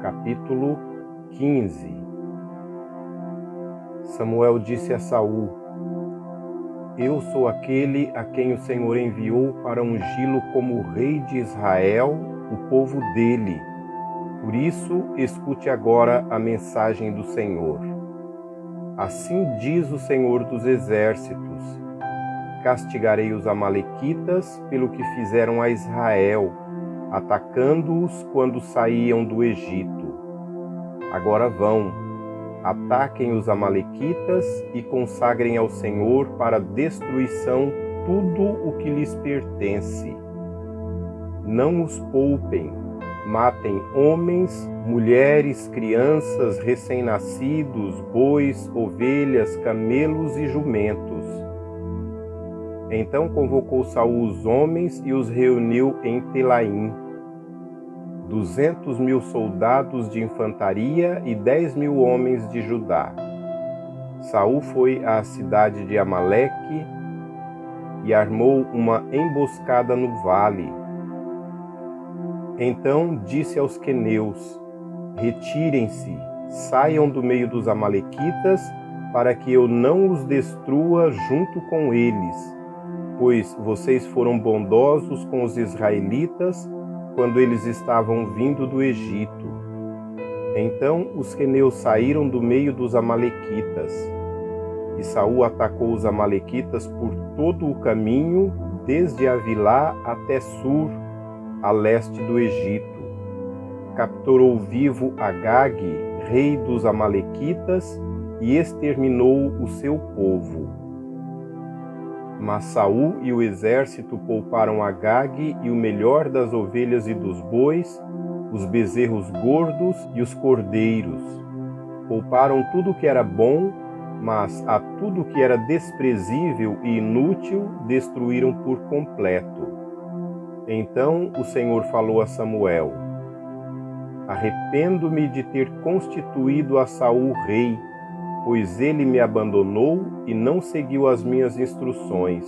Capítulo 15. Samuel disse a Saul: Eu sou aquele a quem o Senhor enviou para ungí-lo como rei de Israel, o povo dele. Por isso, escute agora a mensagem do Senhor. Assim diz o Senhor dos Exércitos: Castigarei os amalequitas pelo que fizeram a Israel, atacando-os quando saíam do Egito. Agora vão, ataquem os amalequitas e consagrem ao Senhor para destruição tudo o que lhes pertence. Não os poupem, matem homens, mulheres, crianças, recém-nascidos, bois, ovelhas, camelos e jumentos. Então convocou Saul os homens e os reuniu em Telaim. 200.000 soldados de infantaria e 10.000 homens de Judá. Saul foi à cidade de Amaleque e armou uma emboscada no vale. Então disse aos queneus: Retirem-se, saiam do meio dos amalequitas, para que eu não os destrua junto com eles, pois vocês foram bondosos com os israelitas quando eles estavam vindo do Egito. Então os queneus saíram do meio dos amalequitas. E Saul atacou os amalequitas por todo o caminho, desde Avilá até Sur, a leste do Egito. Capturou vivo Agag, rei dos amalequitas, e exterminou o seu povo. Mas Saul e o exército pouparam Agag e o melhor das ovelhas e dos bois, os bezerros gordos e os cordeiros. Pouparam tudo o que era bom, mas a tudo o que era desprezível e inútil destruíram por completo. Então o Senhor falou a Samuel: Arrependo-me de ter constituído a Saul rei, pois ele me abandonou e não seguiu as minhas instruções.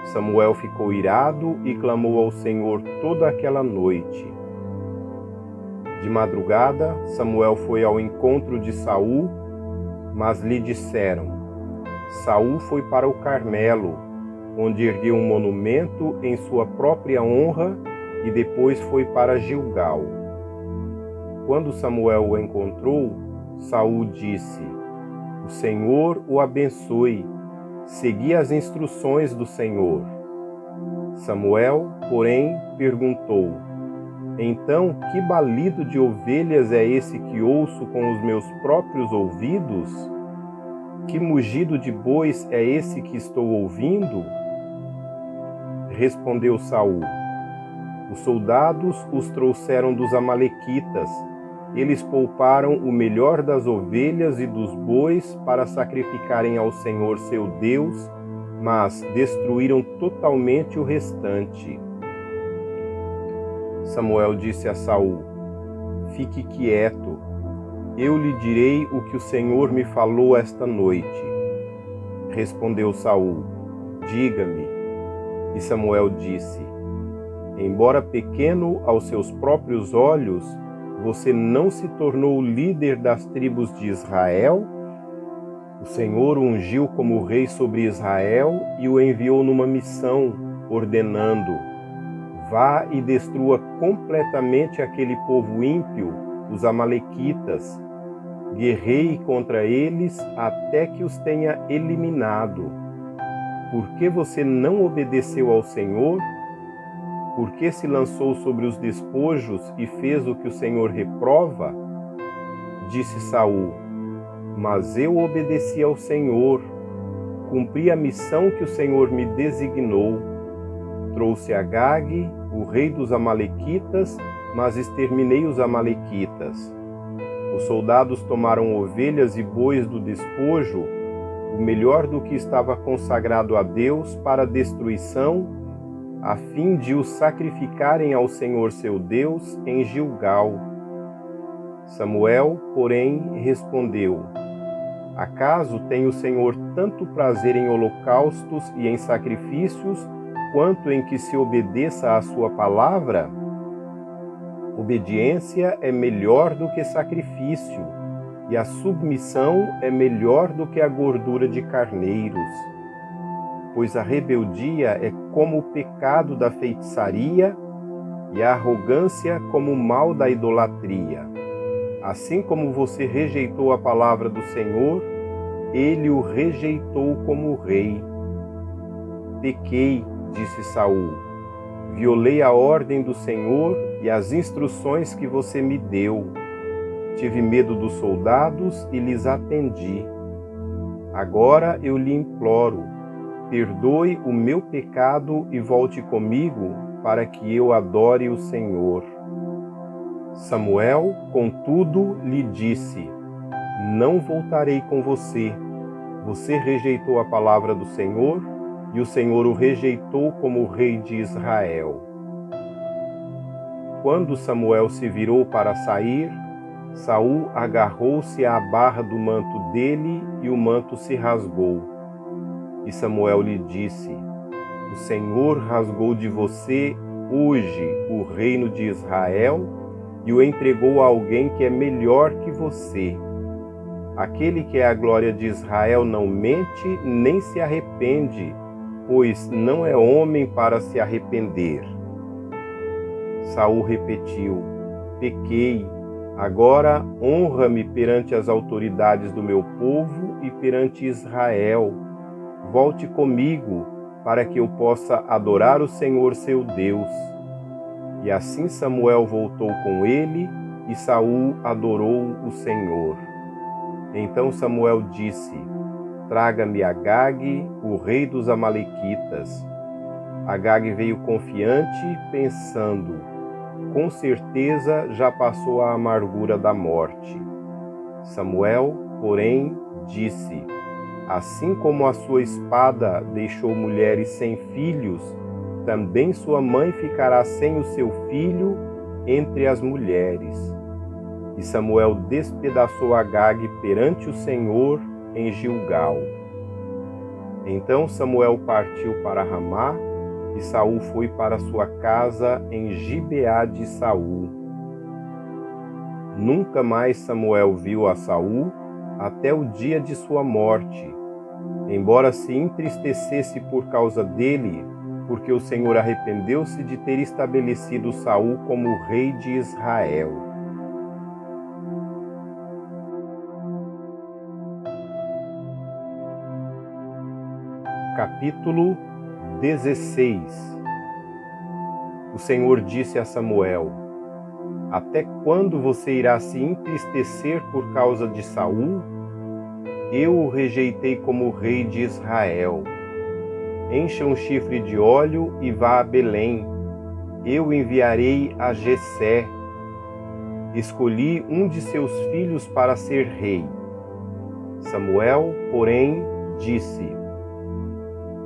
Samuel ficou irado e clamou ao Senhor toda aquela noite. De madrugada, Samuel foi ao encontro de Saul, mas lhe disseram: Saul foi para o Carmelo, onde ergueu um monumento em sua própria honra, e depois foi para Gilgal. Quando Samuel o encontrou, Saul disse: O Senhor o abençoe. Segui as instruções do Senhor. Samuel, porém, perguntou: Então, que balido de ovelhas é esse que ouço com os meus próprios ouvidos? Que mugido de bois é esse que estou ouvindo? Respondeu Saul: Os soldados os trouxeram dos amalequitas. Eles pouparam o melhor das ovelhas e dos bois para sacrificarem ao Senhor seu Deus, mas destruíram totalmente o restante. Samuel disse a Saul: Fique quieto, eu lhe direi o que o Senhor me falou esta noite. Respondeu Saul: Diga-me. E Samuel disse: Embora pequeno aos seus próprios olhos, você não se tornou líder das tribos de Israel? O Senhor o ungiu como rei sobre Israel e o enviou numa missão, ordenando: Vá e destrua completamente aquele povo ímpio, os amalequitas. Guerreie contra eles até que os tenha eliminado. Por que você não obedeceu ao Senhor? Por que se lançou sobre os despojos e fez o que o Senhor reprova? Disse Saul: Mas eu obedeci ao Senhor, cumpri a missão que o Senhor me designou. Trouxe Agag, o rei dos amalequitas, mas exterminei os amalequitas. Os soldados tomaram ovelhas e bois do despojo, o melhor do que estava consagrado a Deus para destruição, a fim de os sacrificarem ao Senhor seu Deus em Gilgal. Samuel, porém, respondeu: Acaso tem o Senhor tanto prazer em holocaustos e em sacrifícios, quanto em que se obedeça à sua palavra? Obediência é melhor do que sacrifício, e a submissão é melhor do que a gordura de carneiros. Pois a rebeldia é como o pecado da feitiçaria, e a arrogância como o mal da idolatria. Assim como você rejeitou a palavra do Senhor, ele o rejeitou como rei. Pequei, disse Saul, violei a ordem do Senhor e as instruções que você me deu. Tive medo dos soldados e lhes atendi. Agora eu lhe imploro, perdoe o meu pecado e volte comigo para que eu adore o Senhor. Samuel, contudo, lhe disse: Não voltarei com você. Você rejeitou a palavra do Senhor, e o Senhor o rejeitou como rei de Israel. Quando Samuel se virou para sair, Saul agarrou-se à barra do manto dele e o manto se rasgou. E Samuel lhe disse: O Senhor rasgou de você hoje o reino de Israel e o entregou a alguém que é melhor que você. Aquele que é a glória de Israel não mente nem se arrepende, pois não é homem para se arrepender. Saul repetiu: Pequei. Agora honra-me perante as autoridades do meu povo e perante Israel. Volte comigo, para que eu possa adorar o Senhor seu Deus. E assim Samuel voltou com ele, e Saul adorou o Senhor. Então Samuel disse: Traga-me Agag, o rei dos amalequitas. Agag veio confiante, pensando: Com certeza já passou a amargura da morte. Samuel, porém, disse: Assim como a sua espada deixou mulheres sem filhos, também sua mãe ficará sem o seu filho entre as mulheres. E Samuel despedaçou Agag perante o Senhor em Gilgal. Então Samuel partiu para Ramá, e Saul foi para sua casa em Gibeá de Saul. Nunca mais Samuel viu a Saul até o dia de sua morte, embora se entristecesse por causa dele, porque o Senhor arrependeu-se de ter estabelecido Saul como rei de Israel. Capítulo 16. O Senhor disse a Samuel: Até quando você irá se entristecer por causa de Saul? Eu o rejeitei como rei de Israel. Encha um chifre de óleo e vá a Belém. Eu enviarei a Jessé. Escolhi um de seus filhos para ser rei. Samuel, porém, disse: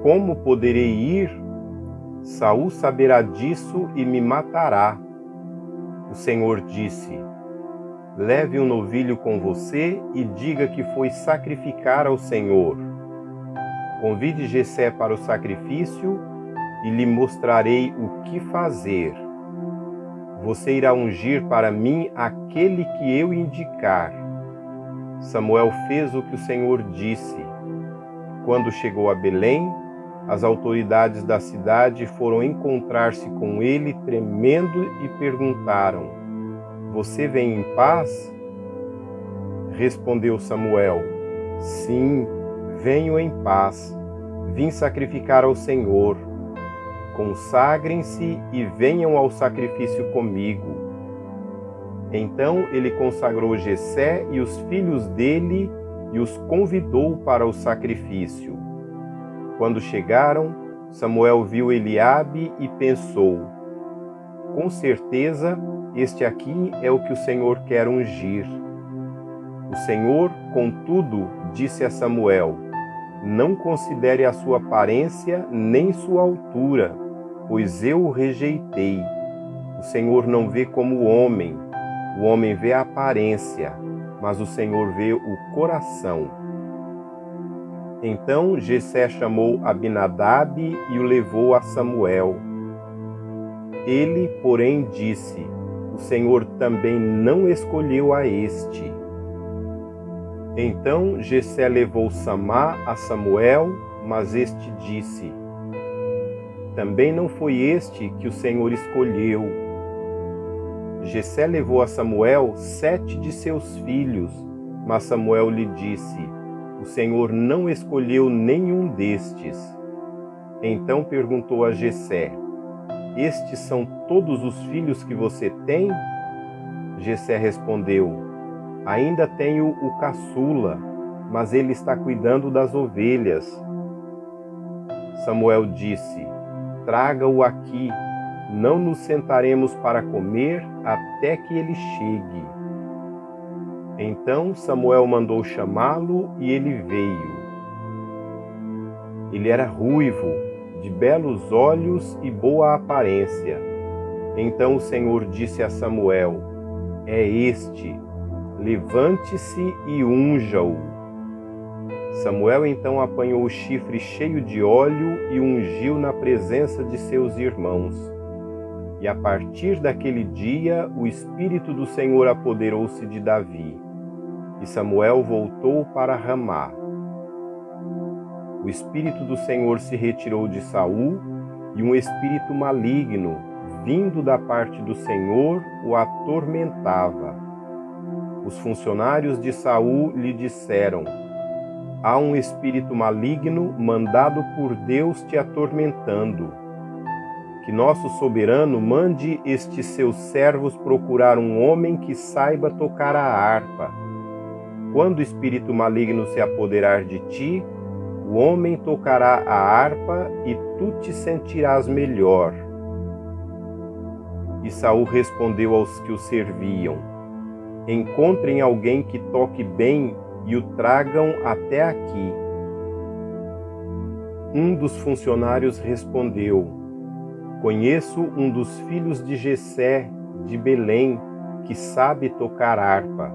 Como poderei ir? Saul saberá disso e me matará. O Senhor disse: Leve um novilho com você e diga que foi sacrificar ao Senhor. Convide Jessé para o sacrifício e lhe mostrarei o que fazer. Você irá ungir para mim aquele que eu indicar. Samuel fez o que o Senhor disse. Quando chegou a Belém, as autoridades da cidade foram encontrar-se com ele tremendo e perguntaram: Você vem em paz? Respondeu Samuel: Sim, venho em paz. Vim sacrificar ao Senhor. Consagrem-se e venham ao sacrifício comigo. Então ele consagrou Jessé e os filhos dele e os convidou para o sacrifício. Quando chegaram, Samuel viu Eliabe e pensou: Com certeza, este aqui é o que o Senhor quer ungir. O Senhor, contudo, disse a Samuel: Não considere a sua aparência nem sua altura, pois eu o rejeitei. O Senhor não vê como o homem vê a aparência, mas o Senhor vê o coração. Então Jessé chamou Abinadab e o levou a Samuel. Ele, porém, disse: O o Senhor também não escolheu a este. Então Jessé levou Samá a Samuel, mas este disse: também não foi este que o Senhor escolheu. Jessé levou a Samuel 7 de seus filhos, mas Samuel lhe disse: o Senhor não escolheu nenhum destes. Então perguntou a Jessé: estes são todos os filhos que você tem? Jessé respondeu: ainda tenho o caçula, mas ele está cuidando das ovelhas. Samuel disse: traga-o aqui, não nos sentaremos para comer até que ele chegue. Então Samuel mandou chamá-lo e ele veio. Ele era ruivo, de belos olhos e boa aparência. Então o Senhor disse a Samuel: é este, levante-se e unja-o. Samuel então apanhou o chifre cheio de óleo e ungiu na presença de seus irmãos. E a partir daquele dia, o Espírito do Senhor apoderou-se de Davi. E Samuel voltou para Ramá. O Espírito do Senhor se retirou de Saul, e um espírito maligno, vindo da parte do Senhor, o atormentava. Os funcionários de Saul lhe disseram: há um espírito maligno mandado por Deus te atormentando. Que nosso soberano mande estes seus servos procurar um homem que saiba tocar a harpa. Quando o espírito maligno se apoderar de ti, o homem tocará a harpa e tu te sentirás melhor. E Saul respondeu aos que o serviam: encontrem alguém que toque bem e o tragam até aqui. Um dos funcionários respondeu: conheço um dos filhos de Jessé, de Belém, que sabe tocar harpa.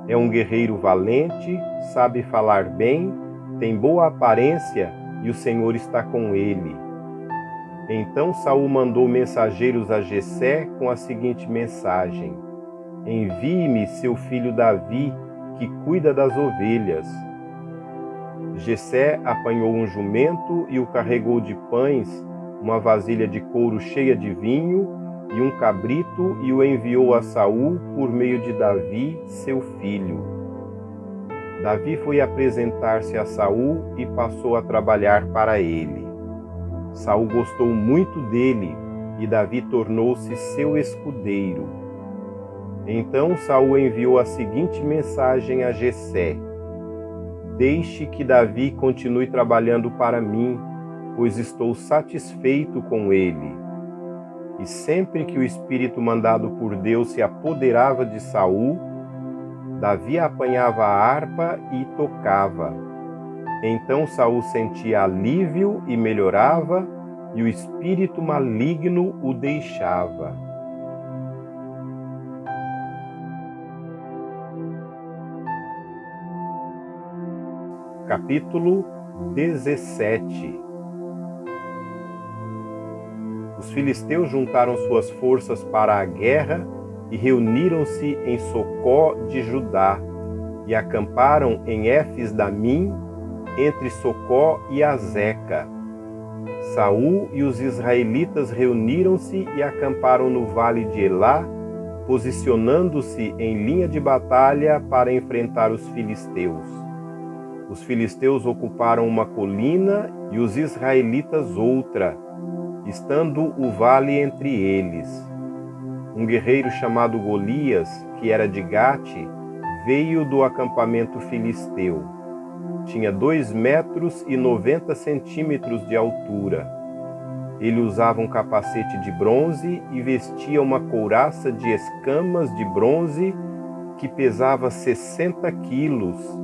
É um guerreiro valente, sabe falar bem, tem boa aparência e o Senhor está com ele. Então Saul mandou mensageiros a Jessé com a seguinte mensagem: envie-me seu filho Davi, que cuida das ovelhas. Jessé apanhou um jumento e o carregou de pães, uma vasilha de couro cheia de vinho e um cabrito, e o enviou a Saul por meio de Davi, seu filho. Davi foi apresentar-se a Saul e passou a trabalhar para ele. Saul gostou muito dele e Davi tornou-se seu escudeiro. Então Saul enviou a seguinte mensagem a Jessé: deixe que Davi continue trabalhando para mim, pois estou satisfeito com ele. E sempre que o espírito mandado por Deus se apoderava de Saul, Davi apanhava a harpa e tocava. Então Saul sentia alívio e melhorava, e o espírito maligno o deixava. Capítulo 17. Os filisteus juntaram suas forças para a guerra e reuniram-se em Socó de Judá e acamparam em Éfes-Damim, entre Socó e Azeca. Saul e os israelitas reuniram-se e acamparam no vale de Elá, posicionando-se em linha de batalha para enfrentar os filisteus. Os filisteus ocuparam uma colina e os israelitas outra, estando o vale entre eles. Um guerreiro chamado Golias, que era de Gate, veio do acampamento filisteu. Tinha 2,90 metros de altura. Ele usava um capacete de bronze e vestia uma couraça de escamas de bronze que pesava 60 quilos.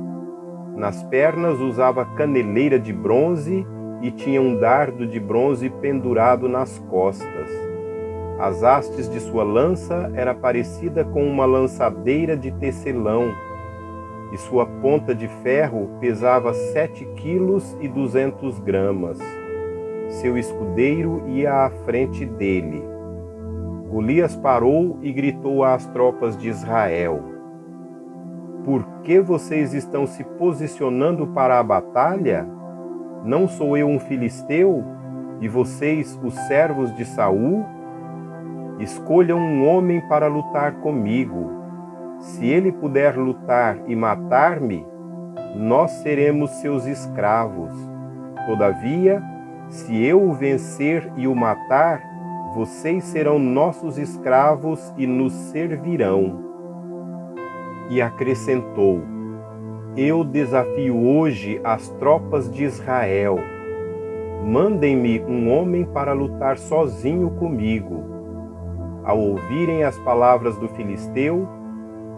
Nas pernas usava caneleira de bronze e tinha um dardo de bronze pendurado nas costas. As hastes de sua lança era parecida com uma lançadeira de tecelão, e sua ponta de ferro pesava 7,2 kg. Seu escudeiro ia à frente dele. Golias parou e gritou às tropas de Israel: Por que vocês estão se posicionando para a batalha? Não sou eu um filisteu, e vocês os servos de Saul? Escolham um homem para lutar comigo. Se ele puder lutar e matar-me, nós seremos seus escravos. Todavia, se eu o vencer e o matar, vocês serão nossos escravos e nos servirão. E acrescentou: Eu desafio hoje as tropas de Israel. Mandem-me um homem para lutar sozinho comigo. Ao ouvirem as palavras do filisteu,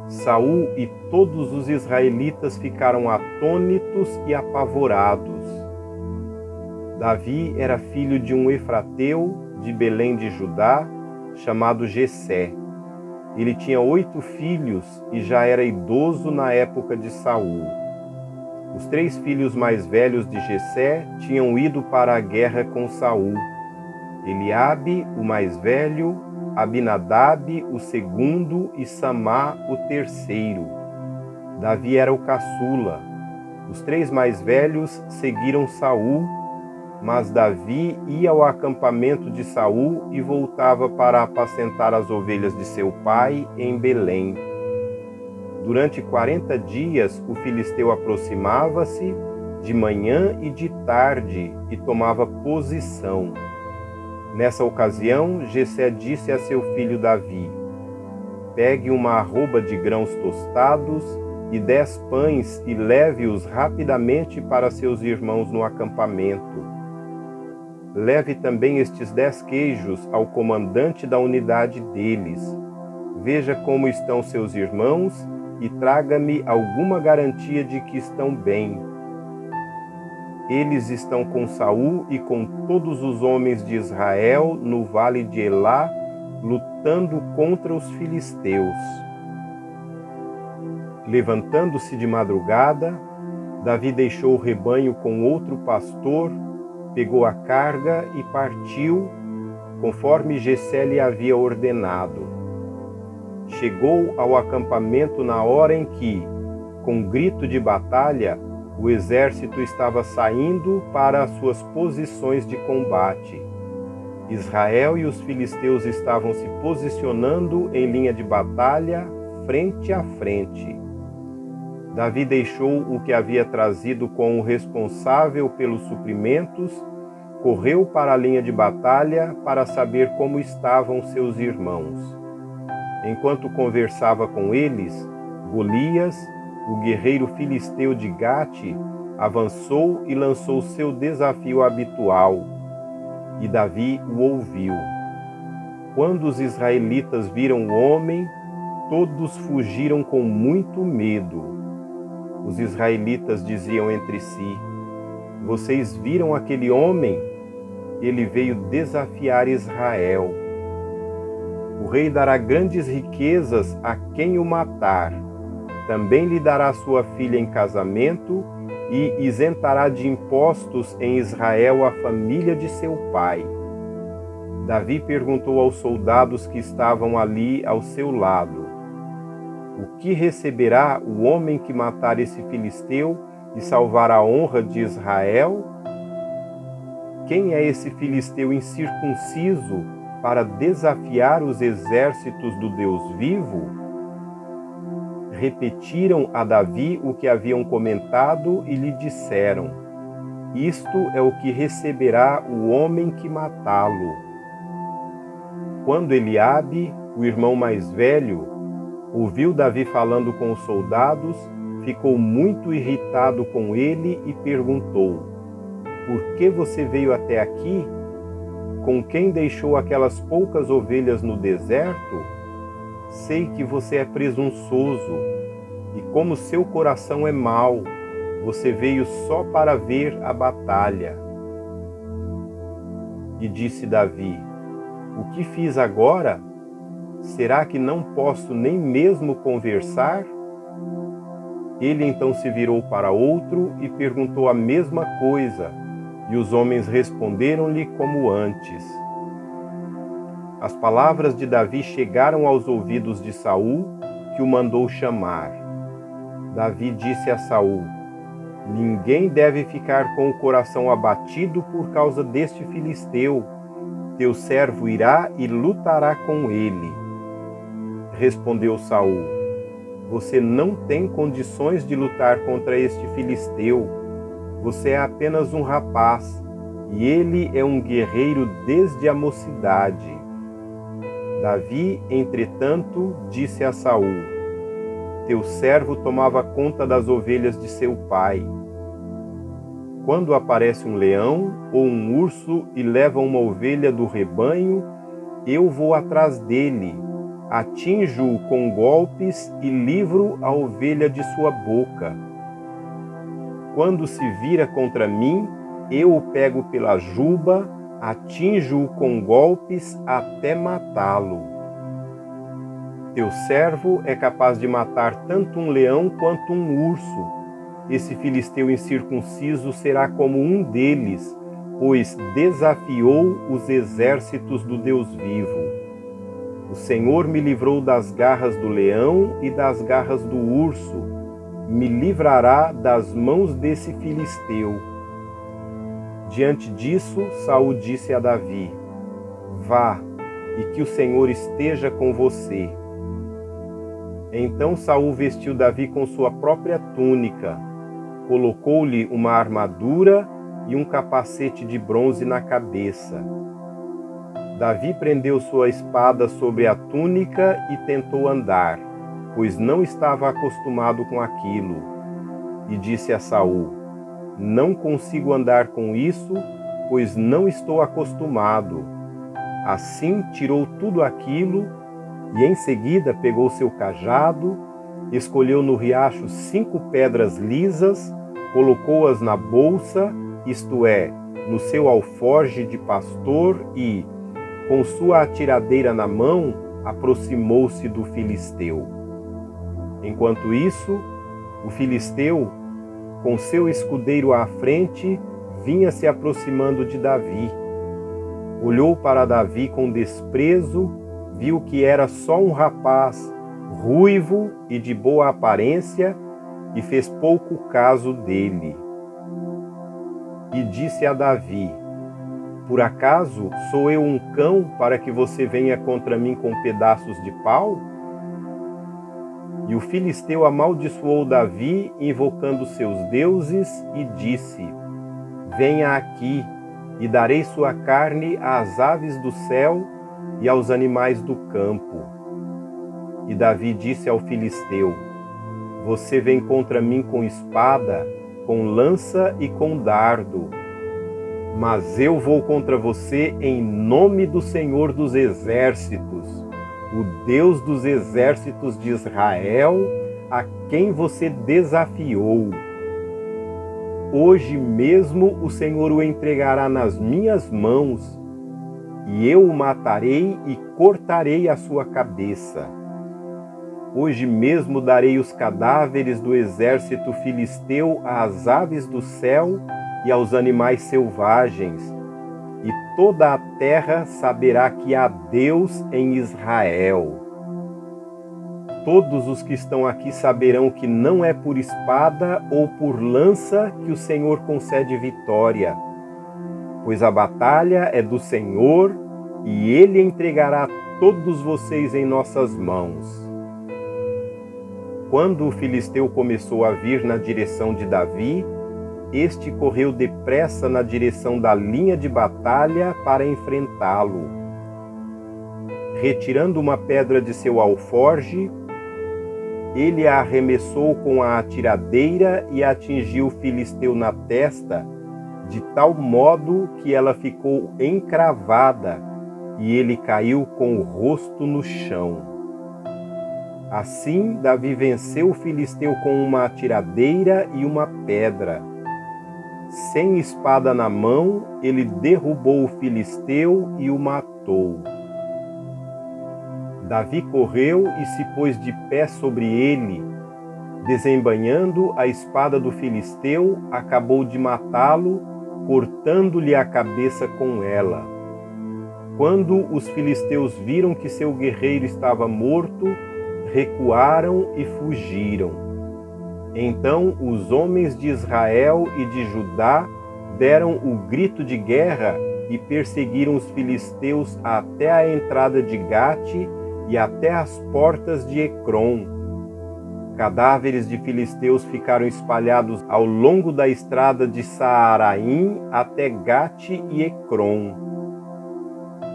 Saul e todos os israelitas ficaram atônitos e apavorados. Davi era filho de um efrateu de Belém de Judá, chamado Jessé. Ele tinha 8 filhos e já era idoso na época de Saul. Os 3 filhos mais velhos de Jessé tinham ido para a guerra com Saul: Eliabe, o mais velho, Abinadab, o segundo, e Samá, o terceiro. Davi era o caçula. Os 3 mais velhos seguiram Saul, mas Davi ia ao acampamento de Saul e voltava para apacentar as ovelhas de seu pai em Belém. Durante 40 dias o filisteu aproximava-se de manhã e de tarde e tomava posição. Nessa ocasião, Jessé disse a seu filho Davi: Pegue uma arroba de grãos tostados e 10 pães e leve-os rapidamente para seus irmãos no acampamento. Leve também estes 10 queijos ao comandante da unidade deles. Veja como estão seus irmãos e traga-me alguma garantia de que estão bem. Eles estão com Saul e com todos os homens de Israel no vale de Elá, lutando contra os filisteus. Levantando-se de madrugada, Davi deixou o rebanho com outro pastor, pegou a carga e partiu, conforme Jessé lhe havia ordenado. Chegou ao acampamento na hora em que, com grito de batalha, o exército estava saindo para as suas posições de combate. Israel e os filisteus estavam se posicionando em linha de batalha, frente a frente. Davi deixou o que havia trazido com o responsável pelos suprimentos, correu para a linha de batalha para saber como estavam seus irmãos. Enquanto conversava com eles, Golias, o guerreiro filisteu de Gate, avançou e lançou seu desafio habitual, e Davi o ouviu. Quando os israelitas viram o homem, todos fugiram com muito medo. Os israelitas diziam entre si: Vocês viram aquele homem? Ele veio desafiar Israel. O rei dará grandes riquezas a quem o matar. Também lhe dará sua filha em casamento e isentará de impostos em Israel a família de seu pai. Davi perguntou aos soldados que estavam ali ao seu lado: O que receberá o homem que matar esse filisteu e salvar a honra de Israel? Quem é esse filisteu incircunciso para desafiar os exércitos do Deus vivo? Repetiram a Davi o que haviam comentado e lhe disseram: Isto é o que receberá o homem que matá-lo. Quando Eliabe, o irmão mais velho, ouviu Davi falando com os soldados, ficou muito irritado com ele e perguntou: Por que você veio até aqui? Com quem deixou aquelas poucas ovelhas no deserto? Sei que você é presunçoso, e como seu coração é mau, você veio só para ver a batalha. E disse Davi: O que fiz agora? Será que não posso nem mesmo conversar? Ele então se virou para outro e perguntou a mesma coisa, e os homens responderam-lhe como antes. As palavras de Davi chegaram aos ouvidos de Saul, que o mandou chamar. Davi disse a Saul: ninguém deve ficar com o coração abatido por causa deste filisteu. Teu servo irá e lutará com ele. Respondeu Saul: você não tem condições de lutar contra este filisteu. Você é apenas um rapaz, e ele é um guerreiro desde a mocidade. Davi, entretanto, disse a Saul: teu servo tomava conta das ovelhas de seu pai. Quando aparece um leão ou um urso e leva uma ovelha do rebanho, eu vou atrás dele, atinjo-o com golpes e livro a ovelha de sua boca. Quando se vira contra mim, eu o pego pela juba, atinjo-o com golpes até matá-lo. Teu servo é capaz de matar tanto um leão quanto um urso. Esse filisteu incircunciso será como um deles, pois desafiou os exércitos do Deus vivo. O Senhor me livrou das garras do leão e das garras do urso. Me livrará das mãos desse filisteu. Diante disso, Saul disse a Davi: vá, e que o Senhor esteja com você. Então Saul vestiu Davi com sua própria túnica, colocou-lhe uma armadura e um capacete de bronze na cabeça. Davi prendeu sua espada sobre a túnica e tentou andar, pois não estava acostumado com aquilo. E disse a Saul: não consigo andar com isso, pois não estou acostumado. Assim tirou tudo aquilo e em seguida pegou seu cajado, escolheu no riacho 5 pedras lisas, colocou-as na bolsa, isto é, no seu alforje de pastor e, com sua atiradeira na mão, aproximou-se do filisteu. Enquanto isso, o filisteu, com seu escudeiro à frente, vinha se aproximando de Davi. Olhou para Davi com desprezo, viu que era só um rapaz, ruivo e de boa aparência, e fez pouco caso dele. E disse a Davi: por acaso sou eu um cão para que você venha contra mim com pedaços de pau? E o filisteu amaldiçoou Davi, invocando seus deuses, e disse: venha aqui, e darei sua carne às aves do céu e aos animais do campo. E Davi disse ao filisteu: você vem contra mim com espada, com lança e com dardo. Mas eu vou contra você em nome do Senhor dos Exércitos, o Deus dos exércitos de Israel, a quem você desafiou. Hoje mesmo o Senhor o entregará nas minhas mãos, e eu o matarei e cortarei a sua cabeça. Hoje mesmo darei os cadáveres do exército filisteu às aves do céu e aos animais selvagens, e toda a terra saberá que há Deus em Israel. Todos os que estão aqui saberão que não é por espada ou por lança que o Senhor concede vitória, pois a batalha é do Senhor e Ele entregará todos vocês em nossas mãos. Quando o filisteu começou a vir na direção de Davi, este correu depressa na direção da linha de batalha para enfrentá-lo. Retirando uma pedra de seu alforje, ele a arremessou com a atiradeira e atingiu o filisteu na testa, de tal modo que ela ficou encravada e ele caiu com o rosto no chão. Assim, Davi venceu o filisteu com uma atiradeira e uma pedra. Sem espada na mão, ele derrubou o filisteu e o matou. Davi correu e se pôs de pé sobre ele. Desembainhando a espada do filisteu, acabou de matá-lo, cortando-lhe a cabeça com ela. Quando os filisteus viram que seu guerreiro estava morto, recuaram e fugiram. Então os homens de Israel e de Judá deram o grito de guerra e perseguiram os filisteus até a entrada de Gate e até as portas de Ecrom. Cadáveres de filisteus ficaram espalhados ao longo da estrada de Saaraim até Gate e Ecrom.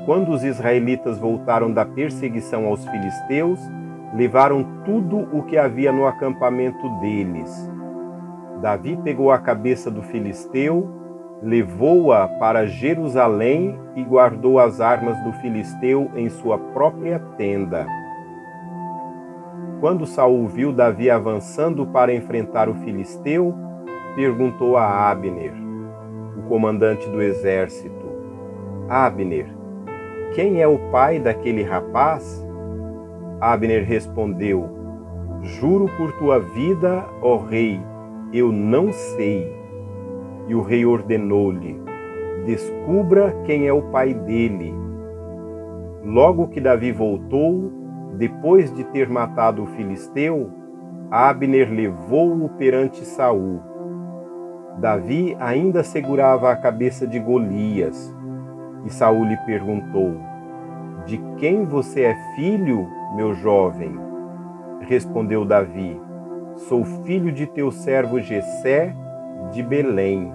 Quando os israelitas voltaram da perseguição aos filisteus, levaram tudo o que havia no acampamento deles. Davi pegou a cabeça do filisteu, levou-a para Jerusalém e guardou as armas do filisteu em sua própria tenda. Quando Saul viu Davi avançando para enfrentar o filisteu, perguntou a Abner, o comandante do exército: Abner, quem é o pai daquele rapaz? Abner respondeu: Juro por tua vida, ó rei, eu não sei. E o rei ordenou-lhe: Descubra quem é o pai dele. Logo que Davi voltou, depois de ter matado o filisteu, Abner levou-o perante Saul. Davi ainda segurava a cabeça de Golias, e Saul lhe perguntou: De quem você é filho, meu jovem? Respondeu Davi: Sou filho de teu servo Jessé, de Belém.